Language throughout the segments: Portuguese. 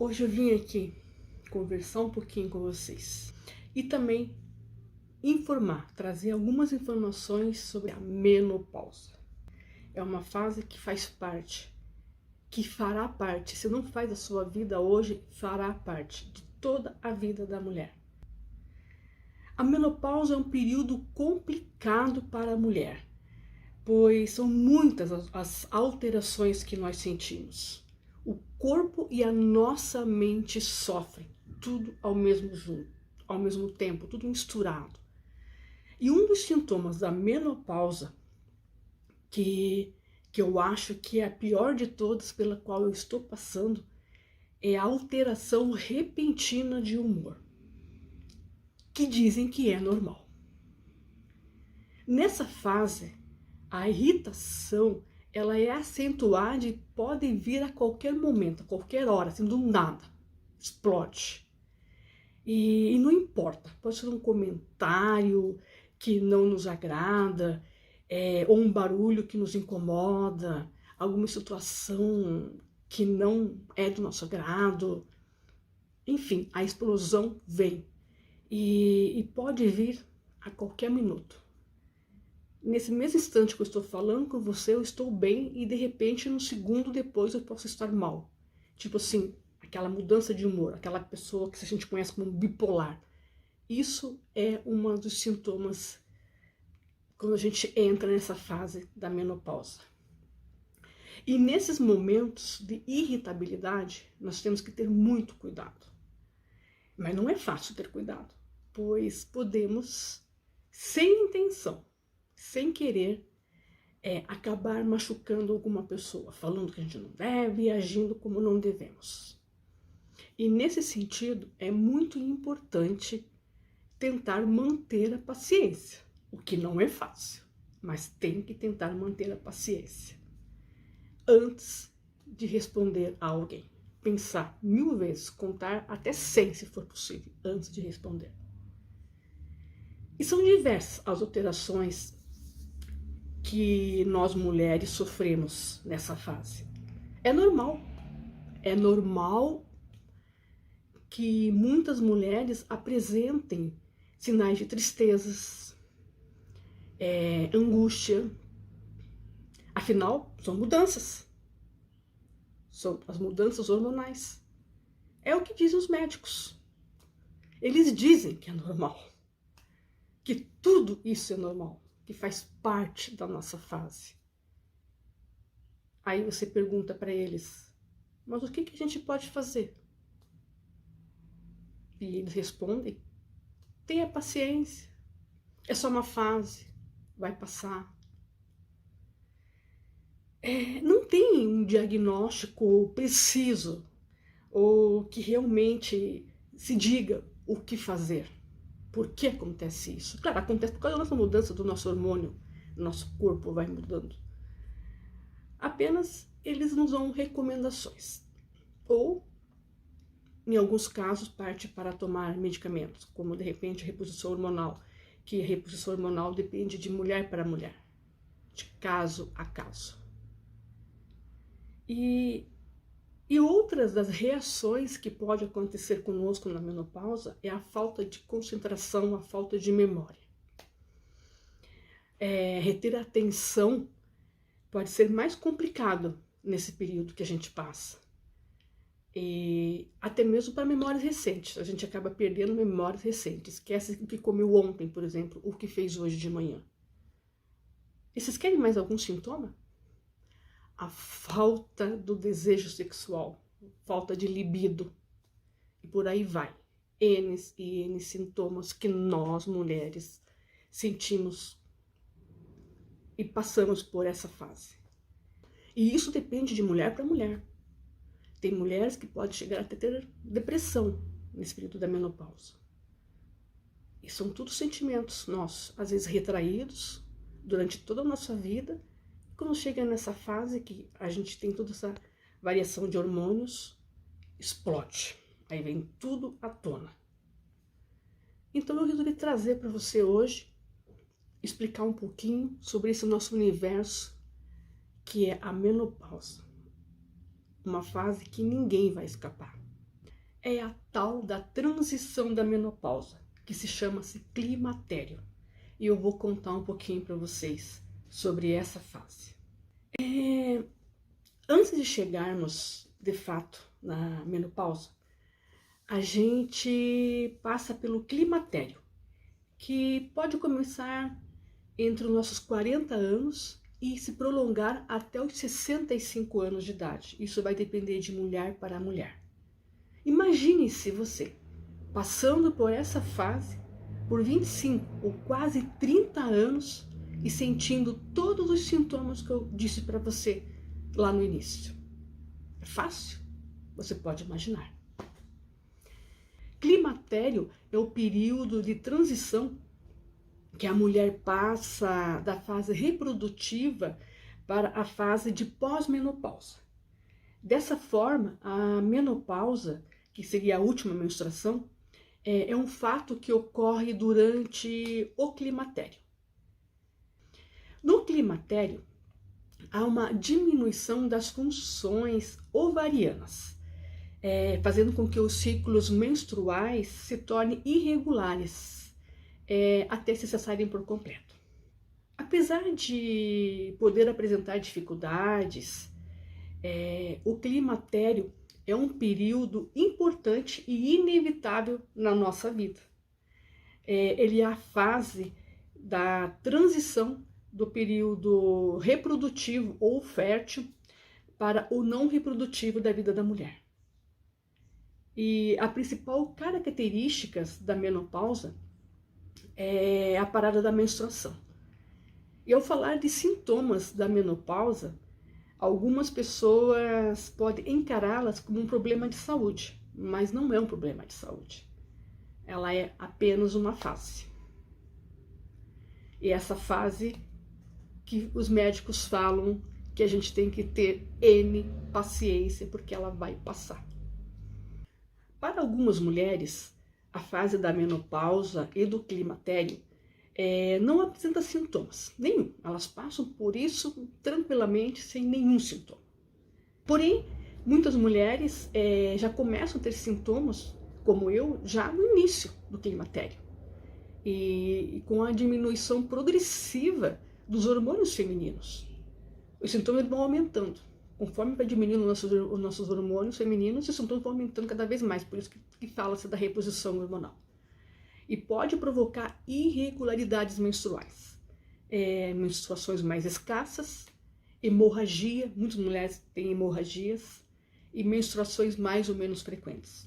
Hoje eu vim aqui conversar um pouquinho com vocês e também informar, trazer algumas informações sobre a menopausa. É uma fase que faz parte, que fará parte, se não faz a sua vida hoje, fará parte de toda a vida da mulher. A menopausa é um período complicado para a mulher, pois são muitas as alterações que nós sentimos. O corpo e a nossa mente sofrem, tudo ao mesmo tempo, tudo misturado. E um dos sintomas da menopausa, que eu acho que é a pior de todas pela qual eu estou passando, é a alteração repentina de humor, que dizem que é normal. Nessa fase, a irritação ela é acentuada e pode vir a qualquer momento, a qualquer hora, assim, do nada, explode. E não importa, pode ser um comentário que não nos agrada, ou um barulho que nos incomoda, alguma situação que não é do nosso agrado. Enfim, a explosão vem e pode vir a qualquer minuto. Nesse mesmo instante que eu estou falando com você, eu estou bem e de repente, um segundo depois, eu posso estar mal. Tipo assim, aquela mudança de humor, aquela pessoa que a gente conhece como bipolar. Isso é um dos sintomas quando a gente entra nessa fase da menopausa. E nesses momentos de irritabilidade, nós temos que ter muito cuidado. Mas não é fácil ter cuidado, pois podemos, sem intenção, sem querer, acabar machucando alguma pessoa, falando que a gente não deve e agindo como não devemos. E nesse sentido, é muito importante tentar manter a paciência, o que não é fácil, mas tem que tentar manter a paciência. Antes de responder a alguém, pensar 1000 vezes, contar até 100 se for possível, antes de responder. E são diversas as alterações que nós mulheres sofremos nessa fase. É normal que muitas mulheres apresentem sinais de tristezas, angústia. Afinal, são mudanças. São as mudanças hormonais. É o que dizem os médicos. Eles dizem que é normal. Que tudo isso é normal. Que faz parte da nossa fase. Aí você pergunta para eles, mas o que a gente pode fazer? E eles respondem, tenha paciência, é só uma fase, vai passar. Não tem um diagnóstico preciso, ou que realmente se diga o que fazer. Por que acontece isso? Claro, acontece por causa da nossa mudança do nosso hormônio, nosso corpo vai mudando. Apenas eles nos dão recomendações. Ou, em alguns casos, parte para tomar medicamentos, como de repente a reposição hormonal, que a reposição hormonal depende de mulher para mulher, de caso a caso. E outras das reações que pode acontecer conosco na menopausa é a falta de concentração, a falta de memória. Reter a atenção pode ser mais complicado nesse período que a gente passa. E até mesmo para memórias recentes. A gente acaba perdendo memórias recentes. Esquece o que comeu ontem, por exemplo, o que fez hoje de manhã. E vocês querem mais algum sintoma? A falta do desejo sexual, falta de libido, e por aí vai. N e N sintomas que nós, mulheres, sentimos e passamos por essa fase. E isso depende de mulher para mulher. Tem mulheres que podem chegar até ter depressão nesse período da menopausa. E são tudo sentimentos nossos, às vezes retraídos durante toda a nossa vida. Quando chega nessa fase que a gente tem toda essa variação de hormônios, explode. Aí vem tudo à tona. Então eu resolvi trazer para você hoje, explicar um pouquinho sobre esse nosso universo, que é a menopausa. Uma fase que ninguém vai escapar. é a tal da transição da menopausa, que se chama-se climatério. E eu vou contar um pouquinho para vocês sobre essa fase. Antes de chegarmos, de fato, na menopausa, a gente passa pelo climatério, que pode começar entre os nossos 40 anos e se prolongar até os 65 anos de idade. Isso vai depender de mulher para mulher. Imagine-se você passando por essa fase por 25 ou quase 30 anos e sentindo todos os sintomas que eu disse para você lá no início. É fácil? Você pode imaginar. Climatério é o período de transição que a mulher passa da fase reprodutiva para a fase de pós-menopausa. Dessa forma, a menopausa, que seria a última menstruação, é um fato que ocorre durante o climatério. No climatério, há uma diminuição das funções ovarianas, fazendo com que os ciclos menstruais se tornem irregulares, até se cessarem por completo. Apesar de poder apresentar dificuldades, o climatério é um período importante e inevitável na nossa vida. Ele é a fase da transição do período reprodutivo ou fértil para o não reprodutivo da vida da mulher. E a principal característica da menopausa é a parada da menstruação. E ao falar de sintomas da menopausa, algumas pessoas podem encará-las como um problema de saúde, mas não é um problema de saúde. Ela é apenas uma fase. E essa fase que os médicos falam que a gente tem que ter paciência, porque ela vai passar. Para algumas mulheres, a fase da menopausa e do climatério não apresenta sintomas nenhum. Elas passam por isso tranquilamente, sem nenhum sintoma. Porém, muitas mulheres já começam a ter sintomas, como eu, já no início do climatério. E com a diminuição progressiva dos hormônios femininos. Os sintomas vão aumentando. Conforme vai diminuindo os nossos hormônios femininos, os sintomas vão aumentando cada vez mais. Por isso que fala-se da reposição hormonal. E pode provocar irregularidades menstruais. Menstruações mais escassas, hemorragia, muitas mulheres têm hemorragias, e menstruações mais ou menos frequentes.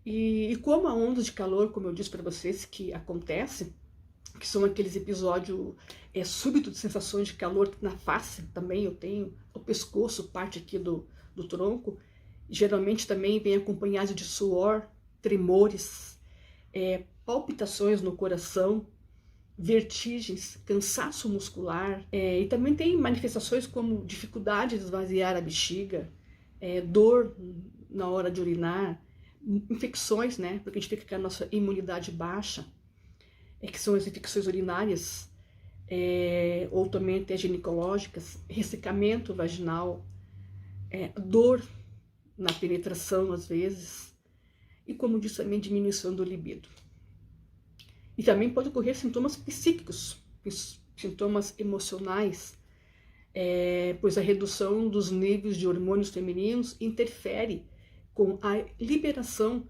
E como a onda de calor, como eu disse para vocês, que acontece, que são aqueles episódios súbitos de sensações de calor na face, também eu tenho, o pescoço, parte aqui do tronco, geralmente também vem acompanhado de suor, tremores, palpitações no coração, vertigens, cansaço muscular, e também tem manifestações como dificuldade de esvaziar a bexiga, dor na hora de urinar, infecções, né? Porque a gente fica com a nossa imunidade baixa, que são as infecções urinárias, ou também até ginecológicas, ressecamento vaginal, dor na penetração às vezes, e como disse também, diminuição do libido. E também pode ocorrer sintomas psíquicos, sintomas emocionais, pois a redução dos níveis de hormônios femininos interfere com a liberação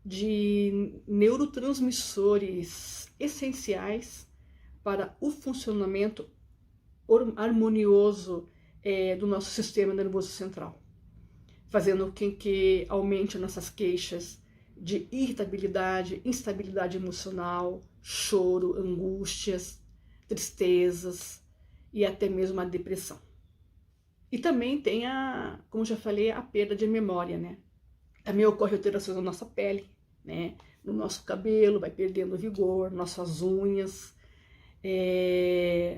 de neurotransmissores essenciais para o funcionamento harmonioso do nosso sistema nervoso central, fazendo com que aumente nossas queixas de irritabilidade, instabilidade emocional, choro, angústias, tristezas e até mesmo a depressão. E também tem como já falei, a perda de memória, né? Também ocorre alterações na nossa pele, né? No nosso cabelo, vai perdendo vigor, nossas unhas,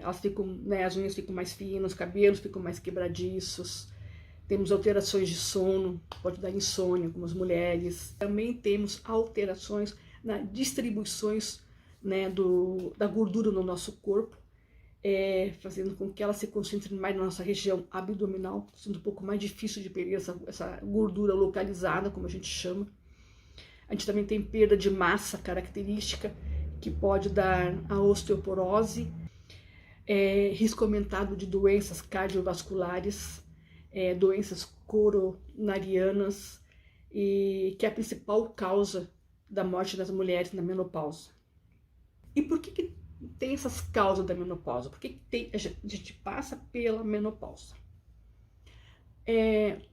elas ficam, né, as unhas ficam mais finas, os cabelos ficam mais quebradiços. Temos alterações de sono, pode dar insônia em algumas mulheres. Também temos alterações na distribuição, né, da gordura no nosso corpo, fazendo com que ela se concentre mais na nossa região abdominal, sendo um pouco mais difícil de perder essa gordura localizada, como a gente chama. A gente também tem perda de massa característica, que pode dar a osteoporose, risco aumentado de doenças cardiovasculares, doenças coronarianas, e que é a principal causa da morte das mulheres na menopausa. E por que tem essas causas da menopausa? Por que a gente passa pela menopausa?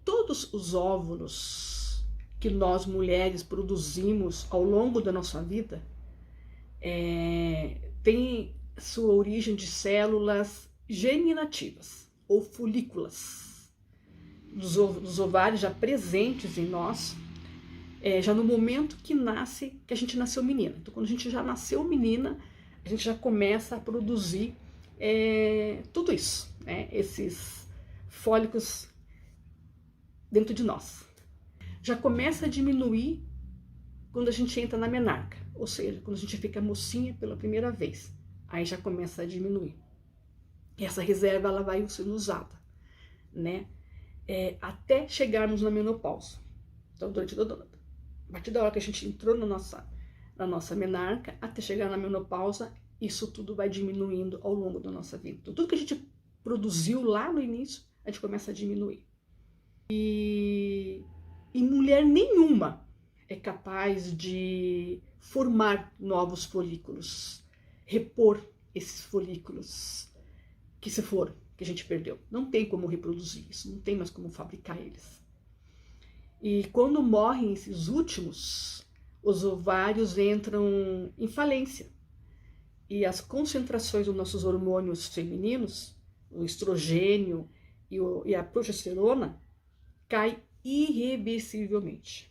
Todos os óvulos que nós mulheres produzimos ao longo da nossa vida têm sua origem de células germinativas ou folículas dos ovários já presentes em nós, já no momento que a gente nasceu menina. Então, quando a gente já nasceu menina, a gente já começa a produzir tudo isso, esses fólicos dentro de nós. Já começa a diminuir quando a gente entra na menarca, ou seja, quando a gente fica mocinha pela primeira vez, aí já começa a diminuir. E essa reserva ela vai sendo usada, né? Até chegarmos na menopausa. Então, a partir da hora que a gente entrou na nossa menarca, até chegar na menopausa, isso tudo vai diminuindo ao longo da nossa vida. Então, tudo que a gente produziu lá no início, a gente começa a diminuir. E mulher nenhuma é capaz de formar novos folículos, repor esses folículos que a gente perdeu. Não tem como reproduzir isso, não tem mais como fabricar eles. E quando morrem esses últimos, os ovários entram em falência. E as concentrações dos nossos hormônios femininos, o estrogênio e a progesterona, caem irreversivelmente.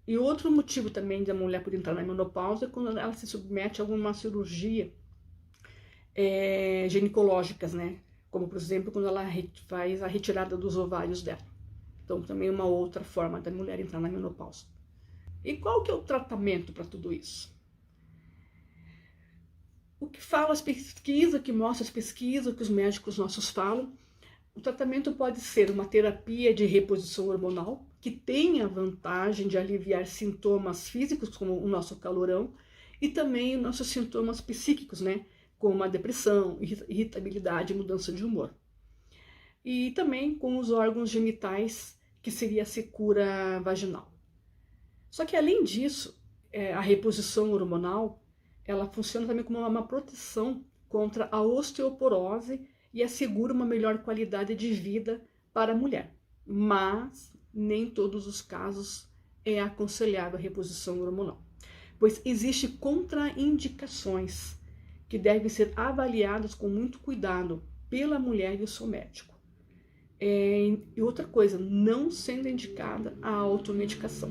E outro motivo também da mulher por entrar na menopausa é quando ela se submete a alguma cirurgia ginecológicas, né? Como, por exemplo, quando ela faz a retirada dos ovários dela. Então, também é uma outra forma da mulher entrar na menopausa. E qual que é o tratamento para tudo isso? O que fala as pesquisas, o que mostra as pesquisas, o que os médicos nossos falam, o tratamento pode ser uma terapia de reposição hormonal, que tem a vantagem de aliviar sintomas físicos, como o nosso calorão, e também os nossos sintomas psíquicos, né? Como a depressão, irritabilidade e mudança de humor. E também com os órgãos genitais, que seria a secura vaginal. Só que além disso, a reposição hormonal, ela funciona também como uma proteção contra a osteoporose e assegura uma melhor qualidade de vida para a mulher. Mas nem todos os casos é aconselhável a reposição hormonal, pois existem contraindicações que devem ser avaliadas com muito cuidado pela mulher e o seu médico. E outra coisa, não sendo indicada a automedicação.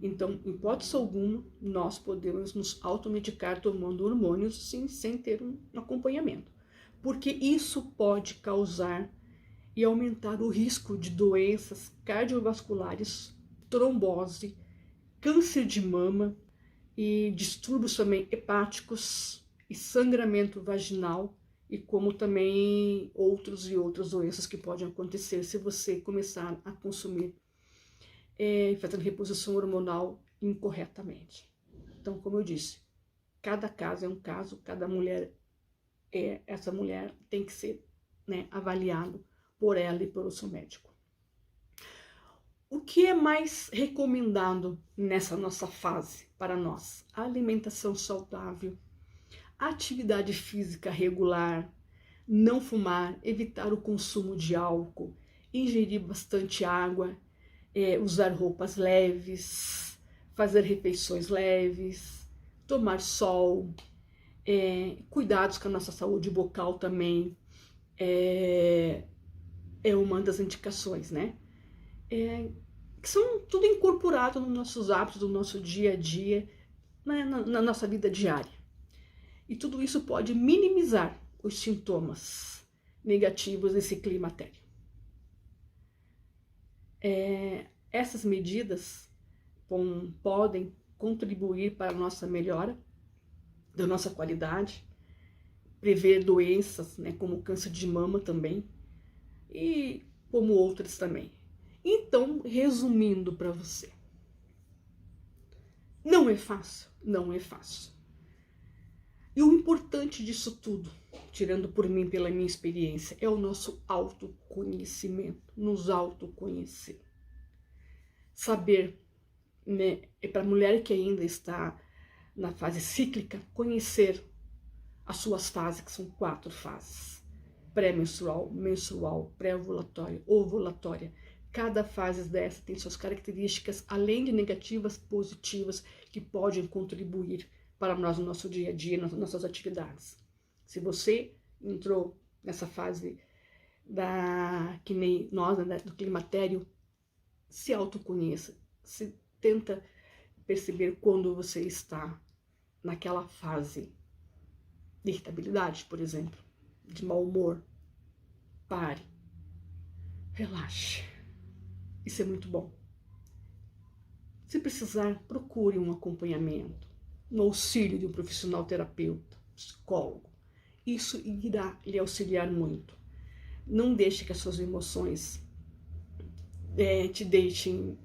Então, em hipótese alguma, nós podemos nos automedicar tomando hormônios sem ter um acompanhamento, porque isso pode causar e aumentar o risco de doenças cardiovasculares, trombose, câncer de mama e distúrbios também hepáticos e sangramento vaginal, e como também outras doenças que podem acontecer se você começar a consumir fazendo reposição hormonal incorretamente. Então, como eu disse, cada caso é um caso, cada mulher essa mulher tem que ser avaliado por ela e pelo seu médico. O que é mais recomendado nessa nossa fase para nós? Alimentação saudável, atividade física regular, não fumar, evitar o consumo de álcool, ingerir bastante água, usar roupas leves, fazer refeições leves, tomar sol, cuidados com a nossa saúde bucal também é uma das indicações, né? Que são tudo incorporado nos nossos hábitos, do nosso dia a dia, na nossa vida diária. E tudo isso pode minimizar os sintomas negativos desse climatério. Essas medidas podem contribuir para a nossa melhora da nossa qualidade, prever doenças, né, como câncer de mama também, e como outras também. Então, resumindo para você, não é fácil, não é fácil. E o importante disso tudo, tirando por mim, pela minha experiência, é o nosso autoconhecimento, nos autoconhecer. Saber, né, é para a mulher que ainda está na fase cíclica, conhecer as suas fases, que são 4 fases: pré-menstrual, menstrual, pré-ovulatória, ovulatória. Cada fase dessa tem suas características, além de negativas, positivas, que podem contribuir para nós no nosso dia a dia, nas nossas atividades. Se você entrou nessa fase que nem nós, né, do climatério, se autoconheça, se tenta perceber quando você está naquela fase de irritabilidade, por exemplo, de mau humor. Pare, relaxe, isso é muito bom. Se precisar, procure um acompanhamento, no auxílio de um profissional terapeuta, psicólogo. Isso irá lhe auxiliar muito. Não deixe que as suas emoções te deixem,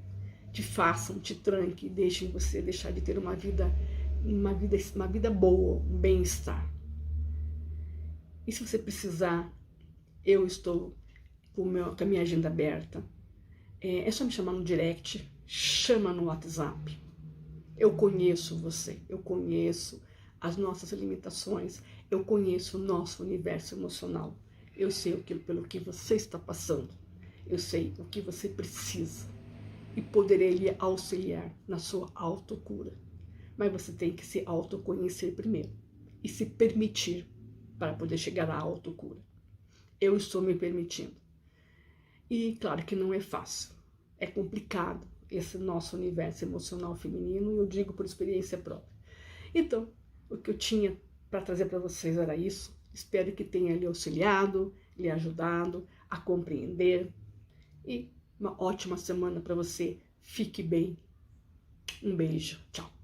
te façam, te tranquem, deixem você deixar de ter uma vida boa, um bem-estar. E se você precisar, eu estou com a minha agenda aberta. É só me chamar no direct, chama no WhatsApp. Eu conheço você, eu conheço as nossas limitações, eu conheço o nosso universo emocional. Eu sei pelo que você está passando, eu sei o que você precisa e poderei lhe auxiliar na sua autocura. Mas você tem que se autoconhecer primeiro e se permitir para poder chegar à autocura. Eu estou me permitindo. E claro que não é fácil, é complicado esse nosso universo emocional feminino, e eu digo por experiência própria. Então, o que eu tinha para trazer para vocês era isso. Espero que tenha lhe auxiliado, lhe ajudado a compreender. E uma ótima semana para você. Fique bem. Um beijo. Tchau.